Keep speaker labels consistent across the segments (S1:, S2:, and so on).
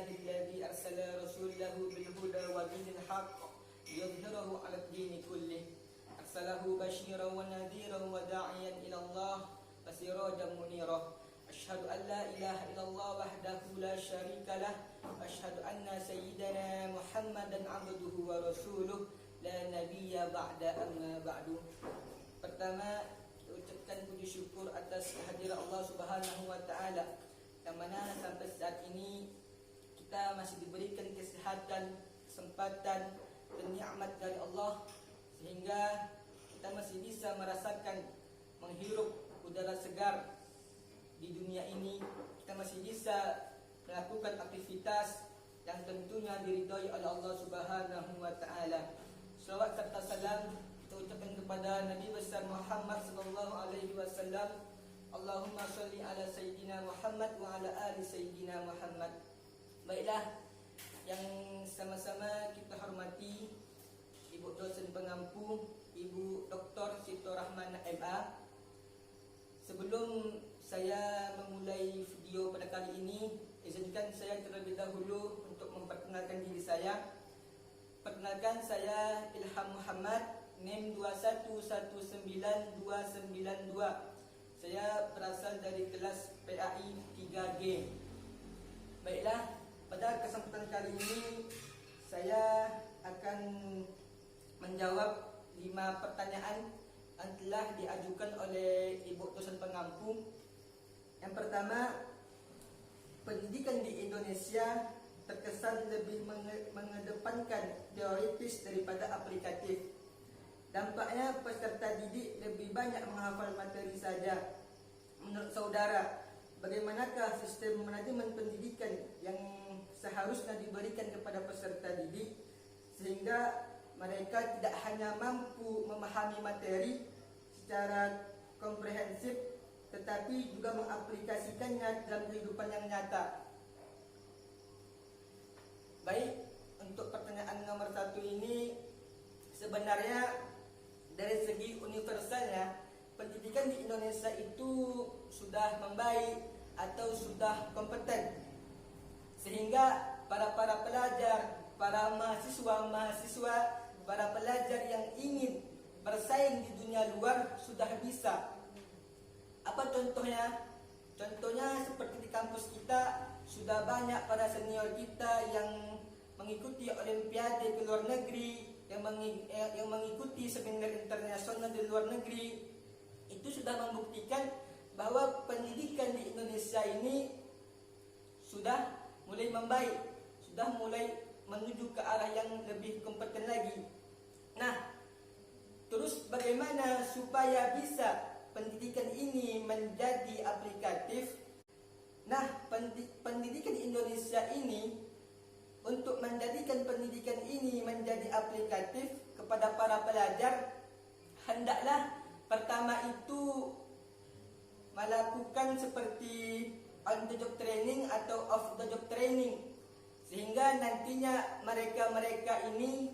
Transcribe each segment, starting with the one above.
S1: الذي أرسل رسوله بالهدى ودين الحق ليظهره على الدين كله أرسله بشيرا ونذيرا وداعيا إلى الله وسراجا منيرا أشهد أن لا إله إلا الله وحده لا شريك له أشهد أن سيدنا محمدا عبده ورسوله لا نبي بعد أما بعد. Pertama, ucapkan puji syukur atas kehadiran Allah Subhanahu wa taala, yang mana sampai saat ini kita masih diberikan kesehatan, kesempatan dan nikmat dari Allah, sehingga kita masih bisa merasakan menghirup udara segar di dunia ini. Kita masih bisa melakukan aktivitas yang tentunya diridhoi oleh Allah Subhanahu wa taala. Salawat serta salam kita ucapkan kepada Nabi besar Muhammad sallallahu alaihi wasallam. Allahumma sholli ala sayyidina Muhammad wa ala ali sayyidina Muhammad. Baiklah, yang sama-sama kita hormati Ibu dosen pengampu, Ibu Dr. Sito Rahman MA. Sebelum saya memulai video pada kali ini, izinkan saya terlebih dahulu untuk memperkenalkan diri saya. Perkenalkan, saya Ilham Muhammad, NIM 2119292. Saya berasal dari kelas PAI 3G. Baiklah, pada kesempatan kali ini saya akan menjawab 5 pertanyaan yang telah diajukan oleh Ibu dosen pengampu. Yang pertama, pendidikan di Indonesia terkesan lebih mengedepankan teoritis daripada aplikatif. Dampaknya peserta didik lebih banyak menghafal materi saja. Menurut saudara, bagaimanakah sistem manajemen pendidikan yang seharusnya diberikan kepada peserta didik sehingga mereka tidak hanya mampu memahami materi secara komprehensif, tetapi juga mengaplikasikannya dalam kehidupan yang nyata? Baik, untuk pertanyaan nomor 1 ini, sebenarnya dari segi universalnya pendidikan di Indonesia itu sudah membaik atau sudah kompeten, sehingga para pelajar, para mahasiswa, para pelajar yang ingin bersaing di dunia luar sudah bisa. Apa contohnya? Contohnya seperti di kampus kita sudah banyak para senior kita yang mengikuti olimpiade ke luar negeri, yang mengikuti seminar internasional di luar negeri. Itu sudah membuktikan bahwa pendidikan di Indonesia ini sudah mulai membaik, sudah mulai menuju ke arah yang lebih kompeten lagi. Nah, terus bagaimana supaya bisa pendidikan ini menjadi aplikatif? Nah, pendidikan Indonesia ini, untuk menjadikan pendidikan ini menjadi aplikatif kepada para pelajar, hendaklah pertama itu melakukan seperti on the job training atau off the job training, sehingga nantinya mereka ini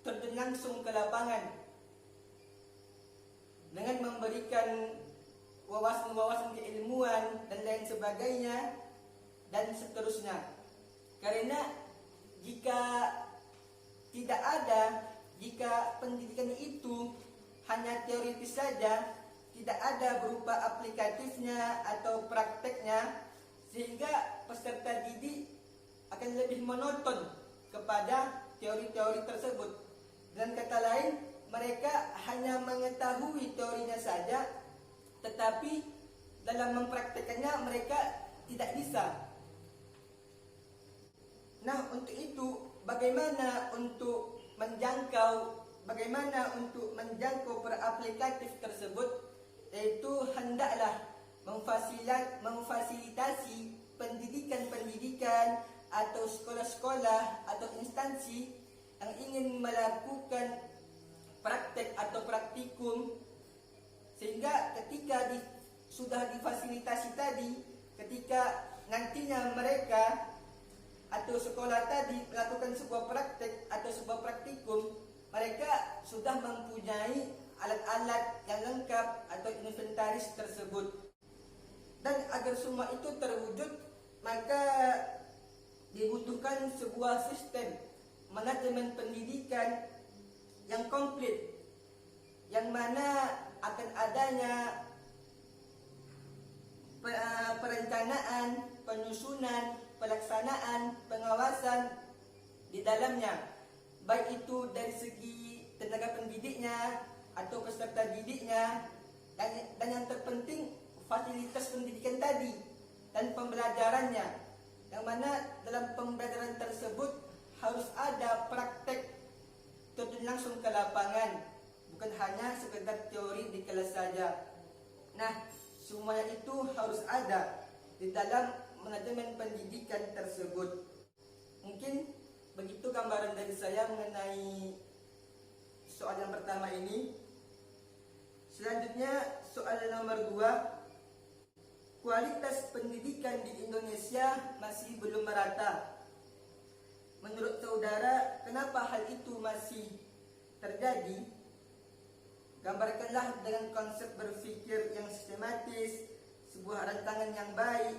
S1: terjun langsung ke lapangan dengan memberikan wawasan-wawasan keilmuan dan lain sebagainya dan seterusnya. Karena jika pendidikan itu hanya teoritis saja, tidak ada berupa aplikatifnya atau prakteknya, sehingga peserta didik akan lebih monoton kepada teori-teori tersebut. Dengan kata lain, mereka hanya mengetahui teorinya saja, tetapi dalam mempraktekannya mereka tidak bisa. Nah, untuk itu bagaimana untuk menjangkau para aplikatif tersebut, yaitu hendaklah memfasilitasi pendidikan atau sekolah-sekolah atau instansi yang ingin melakukan praktek atau praktikum, sehingga ketika sudah difasilitasi tadi, ketika nantinya mereka atau sekolah tadi melakukan sebuah praktek atau sebuah praktikum, mereka sudah mempunyai alat-alat yang lengkap atau inventaris tersebut. Dan agar semua itu terwujud, maka di sebuah sistem manajemen pendidikan yang komplit, yang mana akan adanya perencanaan, penyusunan, pelaksanaan, pengawasan di dalamnya, baik itu dari segi tenaga pendidiknya atau peserta didiknya, dan yang terpenting fasilitas pendidikan tadi dan pembelajarannya, yang mana dalam pembelajaran tersebut harus ada praktek terjun langsung ke lapangan, bukan hanya sekedar teori di kelas saja. Nah, semuanya itu harus ada di dalam manajemen pendidikan tersebut. Mungkin begitu gambaran dari saya mengenai soal yang pertama ini. Selanjutnya soal nomor 2, kualitas pendidikan di Indonesia masih belum merata. Menurut saudara, kenapa hal itu masih terjadi? Gambarkanlah dengan konsep berpikir yang sistematis, sebuah rancangan yang baik,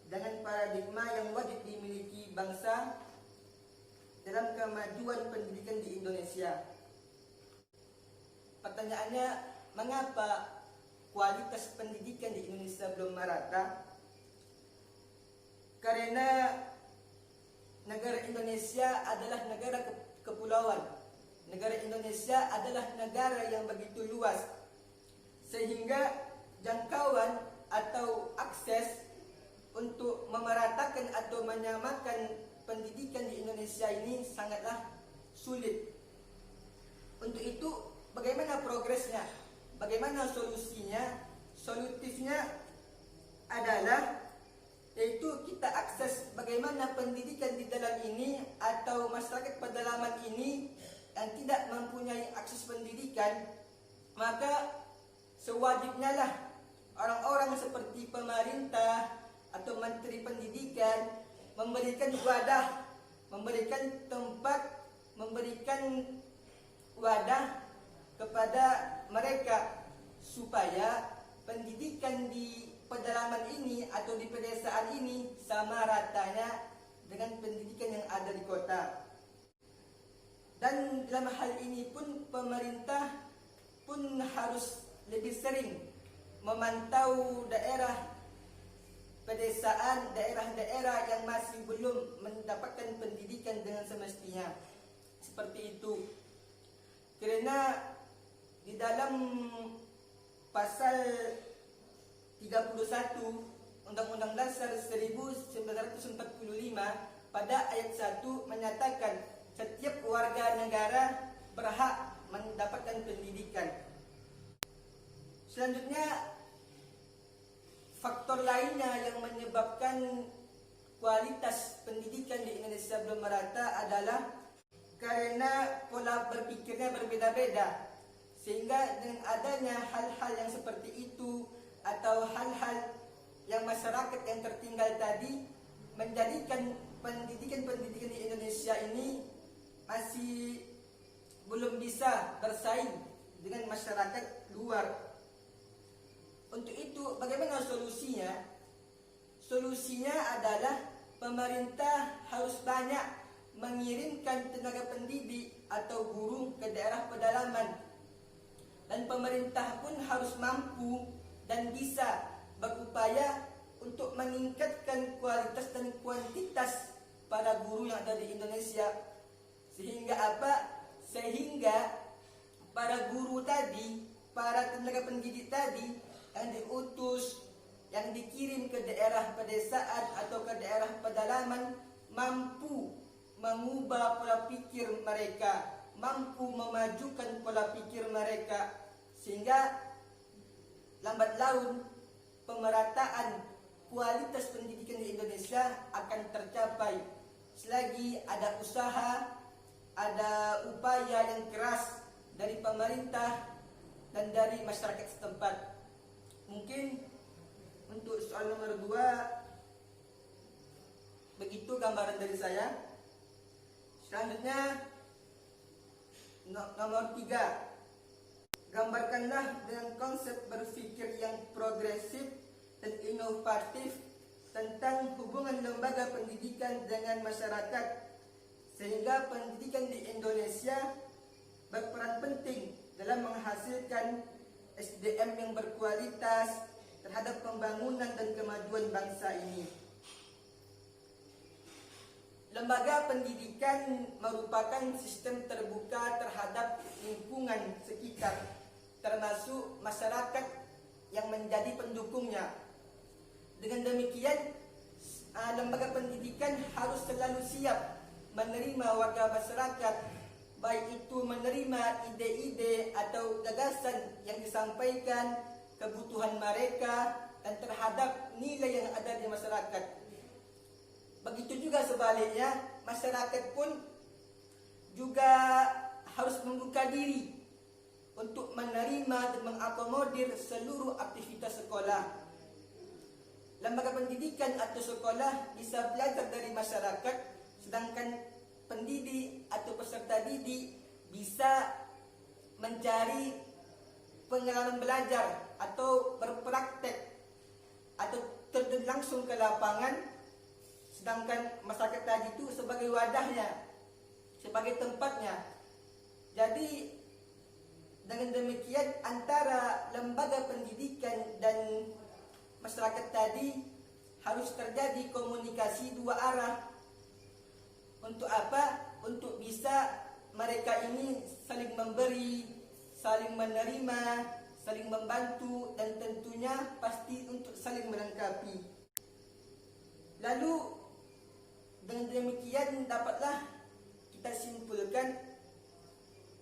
S1: dengan paradigma yang wajib dimiliki bangsa dalam kemajuan pendidikan di Indonesia. Pertanyaannya, mengapa kualitas pendidikan di Indonesia belum merata? Karena negara Indonesia adalah negara kepulauan. Negara Indonesia adalah negara yang begitu luas, sehingga jangkauan atau akses untuk memeratakan atau menyamakan pendidikan di Indonesia ini sangatlah sulit. Untuk itu, bagaimana progresnya? Bagaimana solusinya? Solutifnya adalah yaitu kita akses bagaimana pendidikan di dalam ini atau masyarakat pedalaman ini yang tidak mempunyai akses pendidikan, maka sewajibnya lah orang-orang seperti pemerintah atau menteri pendidikan memberikan wadah, memberikan tempat, memberikan wadah kepada mereka supaya pendidikan di pedalaman ini atau di pedesaan ini sama ratanya dengan pendidikan yang ada di kota. Dan dalam hal ini pun pemerintah pun harus lebih sering memantau daerah pedesaan, daerah-daerah yang masih belum mendapatkan pendidikan dengan semestinya. Seperti itu. Kerana di dalam pasal 31 Undang-Undang Dasar 1945 pada ayat 1 menyatakan setiap warga negara berhak mendapatkan pendidikan. Selanjutnya, faktor lainnya yang menyebabkan kualitas pendidikan di Indonesia belum merata adalah karena pola berpikirnya berbeda-beda, sehingga dengan adanya hal-hal yang seperti itu atau hal-hal yang masyarakat yang tertinggal tadi menjadikan pendidikan di Indonesia ini masih belum bisa bersaing dengan masyarakat luar. Untuk itu, bagaimana solusinya? Solusinya adalah pemerintah harus banyak mengirimkan tenaga pendidik atau guru ke daerah pedalaman. Dan pemerintah pun harus mampu dan bisa berupaya untuk meningkatkan kualitas dan kuantitas para guru yang ada di Indonesia. Sehingga apa? Sehingga para guru tadi, para tenaga pendidik tadi yang diutus, yang dikirim ke daerah pedesaan atau ke daerah pedalaman mampu mengubah pola pikir mereka, mampu memajukan pola pikir mereka, sehingga lambat laun pemerataan kualitas pendidikan di Indonesia akan tercapai selagi ada usaha, ada upaya yang keras dari pemerintah dan dari masyarakat setempat. Mungkin untuk soal nomor 2 begitu gambaran dari saya. Selanjutnya nomor 3, gambarkanlah dengan konsep berpikir yang progresif dan inovatif tentang hubungan lembaga pendidikan dengan masyarakat sehingga pendidikan di Indonesia berperan penting dalam menghasilkan SDM yang berkualitas terhadap pembangunan dan kemajuan bangsa ini. Lembaga pendidikan merupakan sistem terbuka terhadap lingkungan sekitar, termasuk masyarakat yang menjadi pendukungnya. Dengan demikian, lembaga pendidikan harus selalu siap menerima warga masyarakat, baik itu menerima ide-ide atau gagasan yang disampaikan, kebutuhan mereka, dan terhadap nilai yang ada di masyarakat. Begitu juga sebaliknya, masyarakat pun juga harus membuka diri untuk menerima dan mengakomodir seluruh aktivitas sekolah. Lembaga pendidikan atau sekolah bisa belajar dari masyarakat, sedangkan pendidik atau peserta didik bisa mencari pengalaman belajar atau berpraktek atau terjun langsung ke lapangan, sedangkan masyarakat tadi itu sebagai wadahnya, sebagai tempatnya. Jadi dengan demikian antara lembaga pendidikan dan masyarakat tadi harus terjadi komunikasi dua arah. Untuk apa? Untuk bisa mereka ini saling memberi, saling menerima, saling membantu, dan tentunya pasti untuk saling melengkapi. Lalu dengan demikian dapatlah kita simpulkan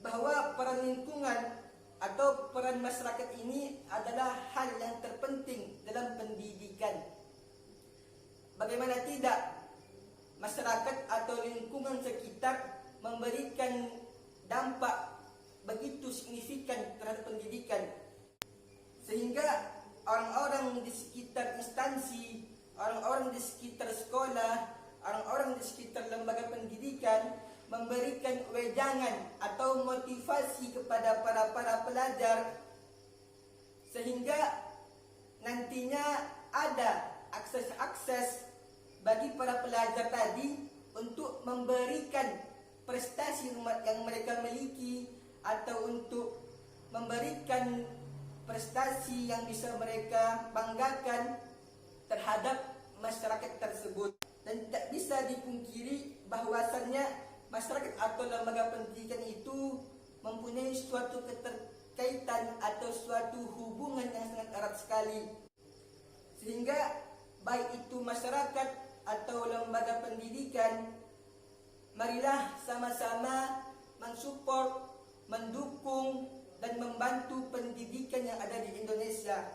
S1: bahwa peran lingkungan atau peran masyarakat ini adalah hal yang terpenting dalam pendidikan. Bagaimana tidak, masyarakat atau lingkungan sekitar memberikan dampak begitu signifikan terhadap pendidikan, sehingga orang-orang di sekitar instansi, orang-orang di sekitar sekolah, orang-orang di sekitar lembaga pendidikan memberikan wejangan atau motivasi kepada para pelajar, sehingga nantinya ada akses bagi para pelajar tadi untuk memberikan prestasi yang mereka miliki atau untuk memberikan prestasi yang bisa mereka banggakan terhadap masyarakat tersebut. Dan tidak bisa dipungkiri bahwasannya masyarakat atau lembaga pendidikan itu mempunyai suatu keterkaitan atau suatu hubungan yang sangat erat sekali, sehingga baik itu masyarakat atau lembaga pendidikan, marilah sama-sama mensupport, mendukung, dan membantu pendidikan yang ada di Indonesia.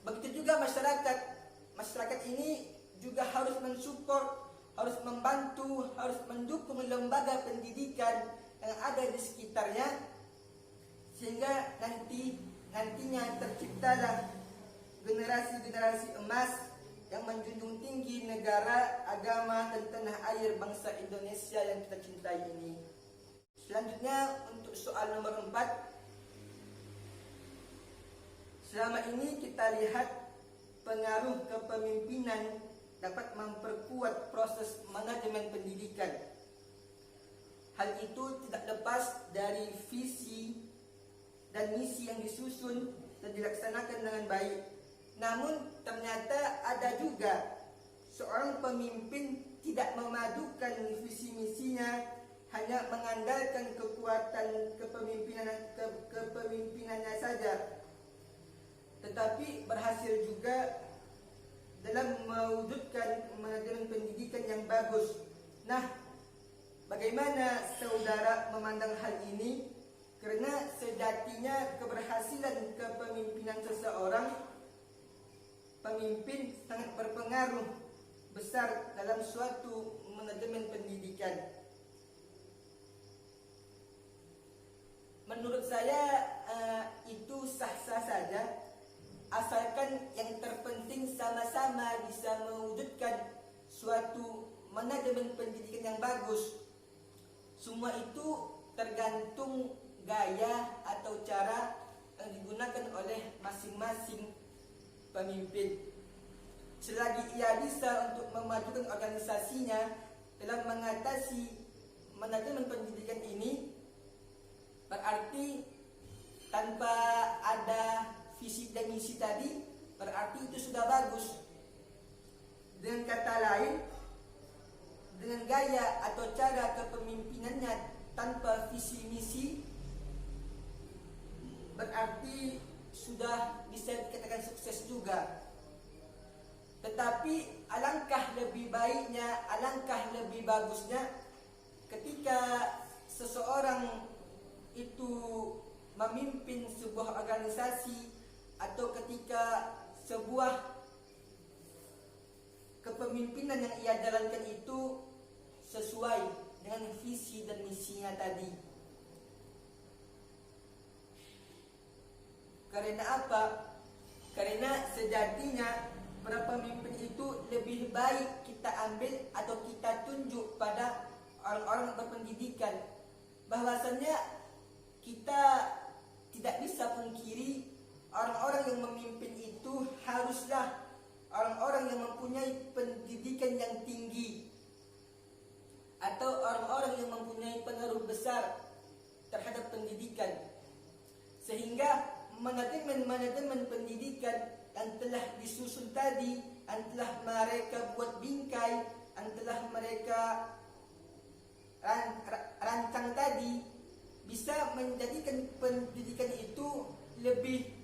S1: Begitu juga masyarakat ini juga harus mensupport, harus membantu, harus mendukung lembaga pendidikan yang ada di sekitarnya, sehingga nantinya terciptalah generasi-generasi emas yang menjunjung tinggi negara, agama, dan tanah air bangsa Indonesia yang kita cintai ini. Selanjutnya untuk soal nomor 4. Selama ini kita lihat pengaruh kepemimpinan dapat memperkuat proses manajemen pendidikan. Hal itu tidak lepas dari visi dan misi yang disusun dan dilaksanakan dengan baik. Namun ternyata ada juga seorang pemimpin tidak memadukan visi misinya, hanya mengandalkan kekuatan kepemimpinannya saja, tetapi berhasil juga dalam mewujudkan manajemen pendidikan yang bagus. Nah, bagaimana saudara memandang hal ini? Karena sejatinya keberhasilan kepemimpinan seseorang pemimpin sangat berpengaruh besar dalam suatu manajemen pendidikan. Menurut saya itu sah-sah saja, asalkan yang terpenting sama-sama bisa mewujudkan suatu manajemen pendidikan yang bagus. Semua itu tergantung gaya atau cara yang digunakan oleh masing-masing pemimpin. Selagi ia bisa untuk memajukan organisasinya dalam mengatasi manajemen pendidikan ini berarti tanpa ada visi dan misi tadi, berarti itu sudah bagus. Dengan kata lain, dengan gaya atau cara kepemimpinannya tanpa visi misi, berarti sudah bisa dikatakan sukses juga. Tetapi alangkah lebih baiknya, alangkah lebih bagusnya ketika seseorang itu memimpin sebuah organisasi atau ketika sebuah kepemimpinan yang ia jalankan itu sesuai dengan visi dan misinya tadi. Karena apa? Karena sejatinya para pemimpin itu lebih baik kita ambil atau kita tunjuk pada orang-orang berpendidikan, bahwasannya kita tidak bisa pungkiri orang-orang yang memimpin itu haruslah orang-orang yang mempunyai pendidikan yang tinggi atau orang-orang yang mempunyai pengaruh besar terhadap pendidikan, sehingga manajemen pendidikan yang telah disusun tadi, yang telah mereka buat bingkai, yang telah mereka rancang tadi, bisa menjadikan pendidikan itu lebih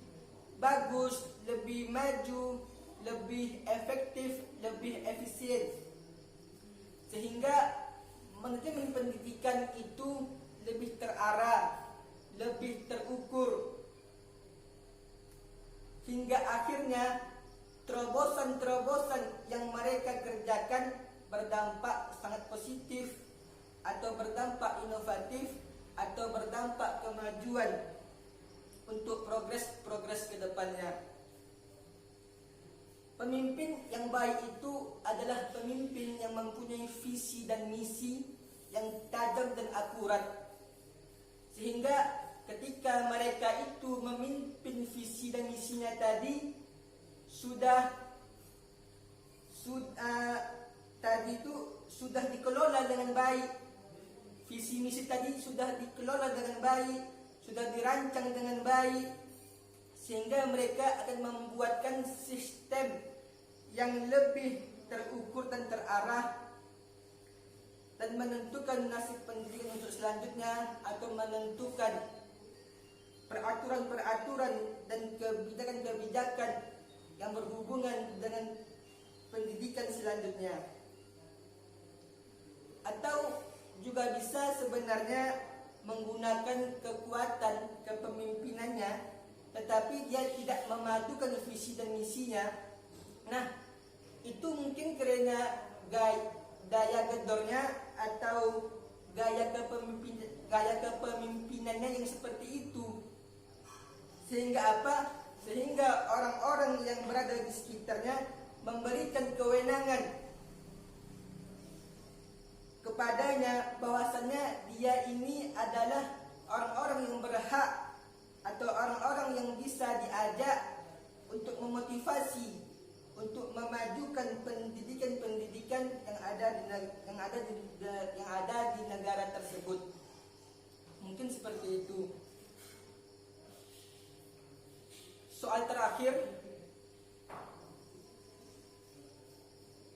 S1: bagus, lebih maju, lebih efektif, lebih efisien, sehingga manajemen pendidikan itu lebih terarah, lebih terukur, hingga akhirnya terobosan-terobosan yang mereka kerjakan berdampak sangat positif atau berdampak inovatif atau berdampak kemajuan untuk progres ke depannya. Pemimpin yang baik itu adalah pemimpin yang mempunyai visi dan misi yang tajam dan akurat, sehingga ketika mereka itu memimpin visi dan misinya tadi sudah dikelola dengan baik. Visi misi tadi sudah dikelola dengan baik, sudah dirancang dengan baik, sehingga mereka akan membuatkan sistem yang lebih terukur dan terarah dan menentukan nasib pendidikan untuk selanjutnya, atau menentukan peraturan-peraturan dan kebijakan-kebijakan yang berhubungan dengan pendidikan selanjutnya. Atau juga bisa sebenarnya menggunakan kekuatan kepemimpinannya, tetapi dia tidak memadukan visi dan misinya. Nah, itu mungkin karena daya gedornya atau gaya kepemimpinannya yang seperti itu. Sehingga apa? Sehingga orang-orang yang berada di sekitarnya memberikan kewenangan kepadanya, bahwasannya dia ini adalah orang-orang yang berhak atau orang-orang yang bisa diajak untuk memotivasi, untuk memajukan pendidikan-pendidikan yang ada di negara tersebut. Mungkin seperti itu. Soal terakhir,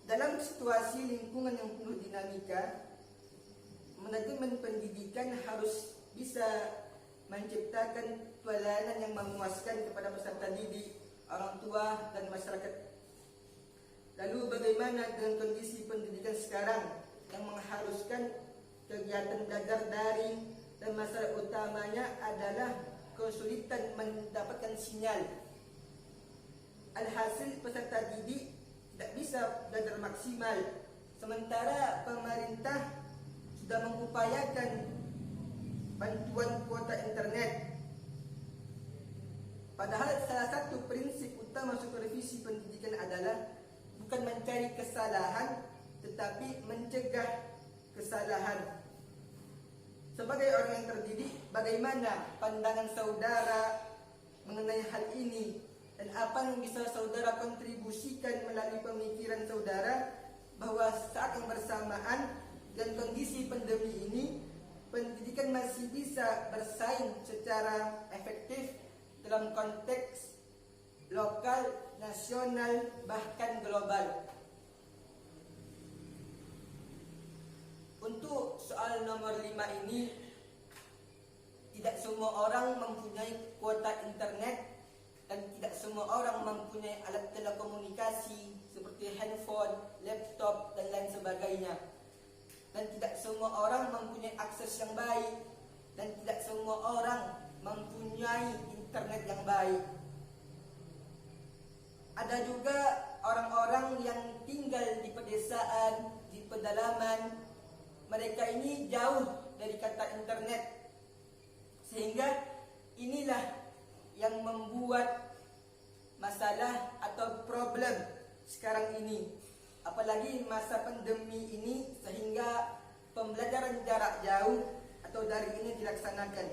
S1: dalam situasi lingkungan yang penuh dinamika, manajemen pendidikan harus bisa menciptakan pelayanan yang memuaskan kepada peserta didik, orang tua, dan masyarakat. Lalu bagaimana dengan kondisi pendidikan sekarang yang mengharuskan kegiatan belajar daring dan masalah utamanya adalah kesulitan mendapatkan sinyal. Alhasil peserta didik tidak bisa belajar maksimal, sementara pemerintah sudah mengupayakan bantuan kuota internet. Padahal salah satu prinsip utama supervisi pendidikan adalah bukan mencari kesalahan, tetapi mencegah kesalahan. Sebagai orang yang terdidik, bagaimana pandangan saudara mengenai hal ini, dan apa yang bisa saudara kontribusikan melalui pemikiran saudara bahwa saat yang bersamaan dan kondisi pandemi ini, pendidikan masih bisa bersaing secara efektif dalam konteks lokal, nasional, bahkan global. Untuk soal nomor 5 ini, tidak semua orang mempunyai kuota internet dan tidak semua orang mempunyai alat telekomunikasi seperti handphone, laptop, dan lain sebagainya. Dan tidak semua orang mempunyai akses yang baik, dan tidak semua orang mempunyai internet yang baik. Ada juga orang-orang yang tinggal di pedesaan, di pedalaman. Mereka ini jauh dari kata internet, sehingga inilah yang membuat masalah atau problem sekarang ini. Apalagi masa pandemi ini, sehingga pembelajaran jarak jauh atau daring ini dilaksanakan.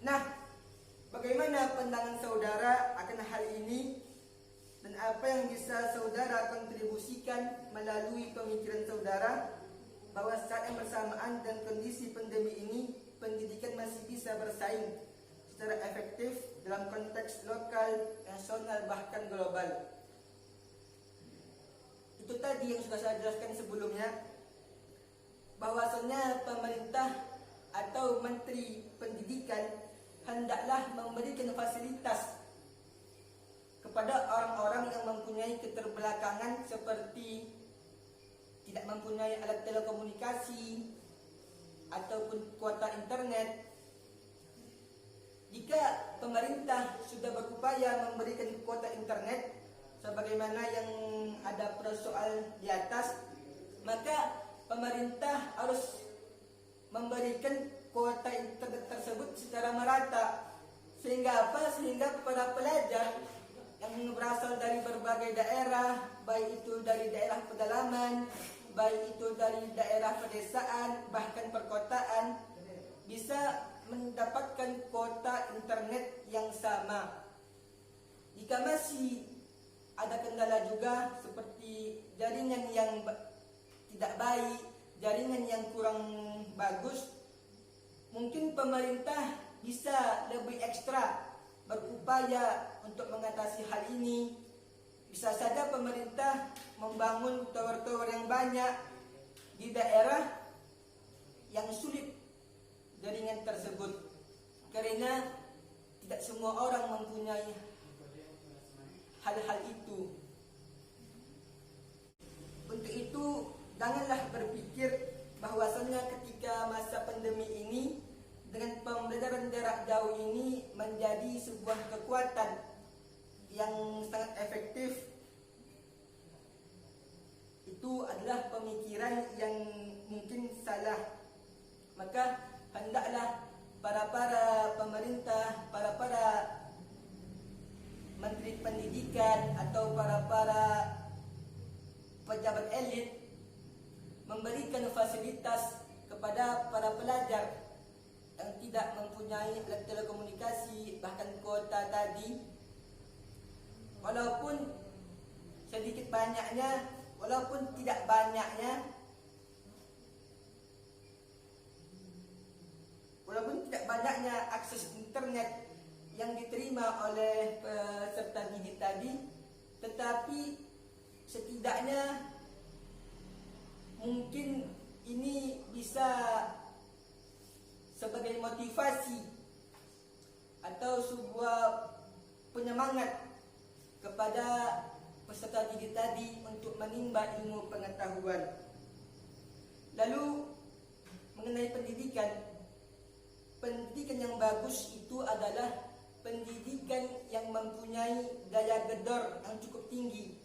S1: Nah, bagaimana pandangan saudara akan hal ini, dan apa yang bisa saudara kontribusikan melalui pemikiran saudara bahwa saat yang bersamaan dan kondisi pandemi ini, pendidikan masih bisa bersaing secara efektif dalam konteks lokal, nasional, bahkan global. Itu tadi yang sudah saya jelaskan sebelumnya, bahwasanya pemerintah atau Menteri Pendidikan hendaklah memberikan fasilitas kepada orang-orang yang mempunyai keterbelakangan seperti tidak mempunyai alat telekomunikasi ataupun kuota internet. Jika pemerintah sudah berupaya memberikan kuota internet sebagaimana yang ada pada soal di atas, maka pemerintah harus memberikan kuota internet tersebut secara merata. Sehingga apa? Sehingga para pelajar yang berasal dari berbagai daerah, baik itu dari daerah pedalaman, baik itu dari daerah pedesaan, bahkan perkotaan, bisa mendapatkan kuota internet yang sama. Jika masih ada kendala juga seperti jaringan yang tidak baik, jaringan yang kurang bagus, mungkin pemerintah bisa lebih ekstra berupaya untuk mengatasi hal ini. Bisa saja pemerintah membangun tower-tower yang banyak di daerah yang sulit jaringan tersebut, karena tidak semua orang mempunyai hal-hal itu. Untuk itu, janganlah berpikir bahwasannya ketika masa pandemi ini dengan pembelajaran jarak jauh ini menjadi sebuah kekuatan yang sangat efektif. Itu adalah pemikiran yang mungkin salah. Maka hendaklah para pemerintah, para menteri pendidikan atau para pejabat elit memberikan fasilitas kepada para pelajar yang tidak mempunyai alat telekomunikasi, bahkan kuota tadi, walaupun sedikit banyaknya, walaupun tidak banyaknya, walaupun tidak banyaknya akses internet yang diterima oleh peserta didik tadi, tetapi setidaknya mungkin ini bisa sebagai motivasi atau sebuah penyemangat kepada peserta didik tadi untuk menimba ilmu pengetahuan. Lalu mengenai pendidikan yang bagus itu adalah pendidikan yang mempunyai daya gedor yang cukup tinggi,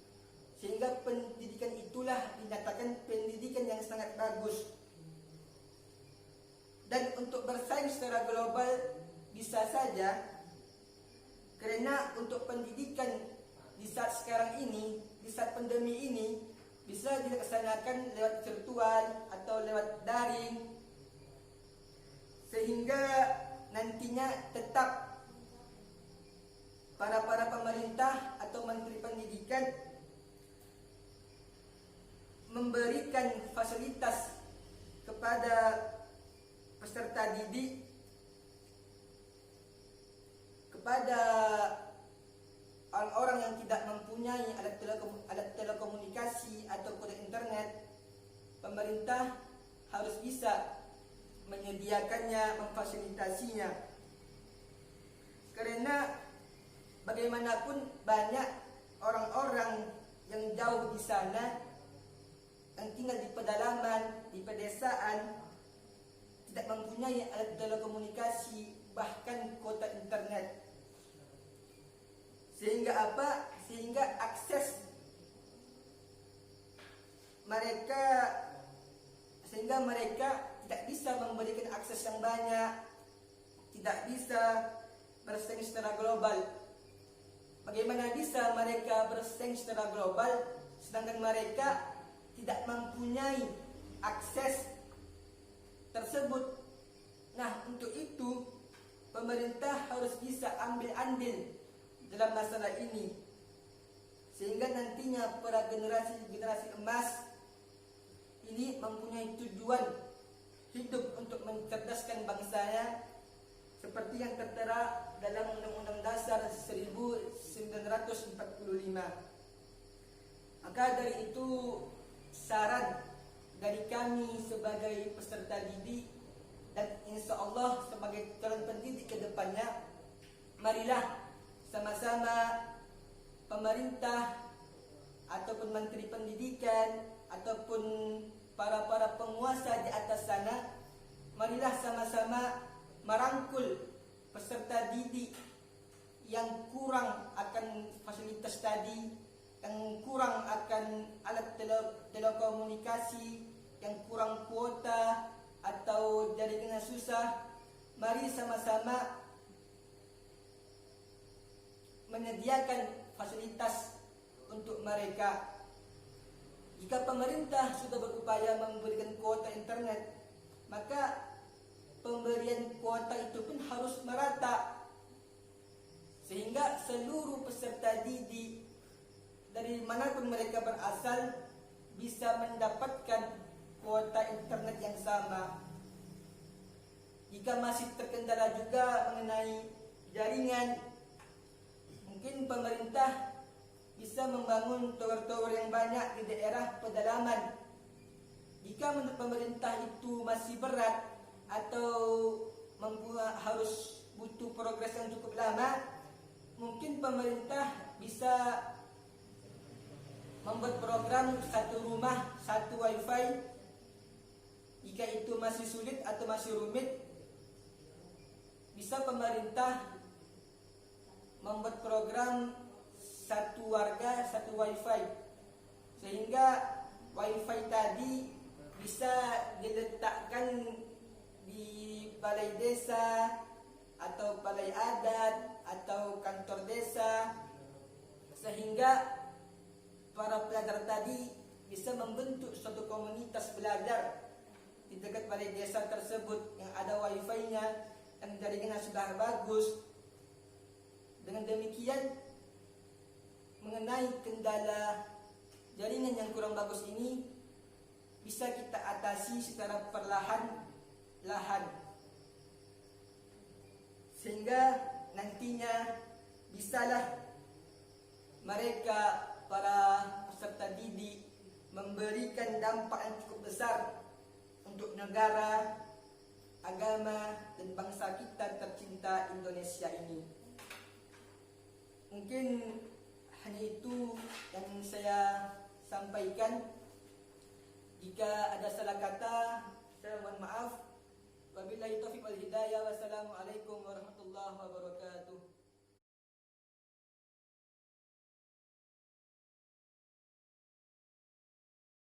S1: sehingga pendidikan itulah dinyatakan pendidikan yang sangat bagus. Dan untuk bersaing secara global bisa saja, karena untuk pendidikan di saat sekarang ini, di saat pandemi ini, bisa dilaksanakan lewat virtual atau lewat daring, sehingga nantinya tetap para pemerintah atau menteri pendidikan memberikan fasilitas kepada peserta didik, kepada orang-orang yang tidak mempunyai alat telekomunikasi atau kode internet. Pemerintah harus bisa menyediakannya, memfasilitasinya. Karena bagaimanapun banyak orang-orang yang jauh di sana, yang tinggal di pedalaman, di pedesaan, tidak mempunyai alat telekomunikasi, bahkan kuota internet. Sehingga apa? Sehingga akses mereka tidak bisa memberikan akses yang banyak, tidak bisa bersaing secara global. Bagaimana bisa mereka bersaing secara global sedangkan mereka tidak mempunyai akses tersebut? Nah, untuk itu pemerintah harus bisa ambil andil dalam masalah ini, sehingga nantinya para generasi emas ini mempunyai tujuan hidup untuk mencerdaskan bangsanya, seperti yang tertera dalam Undang-Undang Dasar 1945. Maka dari itu, saran dari kami sebagai peserta didik dan insya Allah sebagai calon pendidik ke depannya, marilah sama-sama pemerintah ataupun menteri pendidikan ataupun para penguasa di atas sana, marilah sama-sama merangkul peserta didik yang kurang akan fasilitas tadi, yang kurang akan alat telekomunikasi, yang kurang kuota atau jaringan susah. Mari sama-sama menyediakan fasilitas untuk mereka. Jika pemerintah sudah berupaya memberikan kuota internet, maka pemberian kuota itu pun harus merata, sehingga seluruh peserta didik dari manapun mereka berasal bisa mendapatkan kuota internet yang sama. Jika masih terkendala juga mengenai jaringan, mungkin pemerintah bisa membangun tower-tower yang banyak di daerah pedalaman. Jika menurut pemerintah itu masih berat atau harus butuh progres yang cukup lama, mungkin pemerintah bisa membuat program satu rumah satu wifi. Jika itu masih sulit atau masih rumit, bisa pemerintah membuat program satu warga satu wifi, sehingga wifi tadi bisa diletakkan di balai desa atau balai adat atau kantor desa, sehingga para pelajar tadi bisa membentuk suatu komunitas belajar di dekat balai desa tersebut yang ada wifi-nya, yang jaringannya sudah bagus. Dengan demikian, mengenai kendala jaringan yang kurang bagus ini bisa kita atasi secara perlahan-lahan, sehingga nantinya bisalah mereka para peserta didik memberikan dampak yang cukup besar untuk negara, agama, dan bangsa kita tercinta Indonesia ini. Mungkin hanya itu yang saya sampaikan. Jika ada salah kata, saya mohon maaf. Wabillahi taufiq wal hidayah. Wassalamualaikum warahmatullahi wabarakatuh.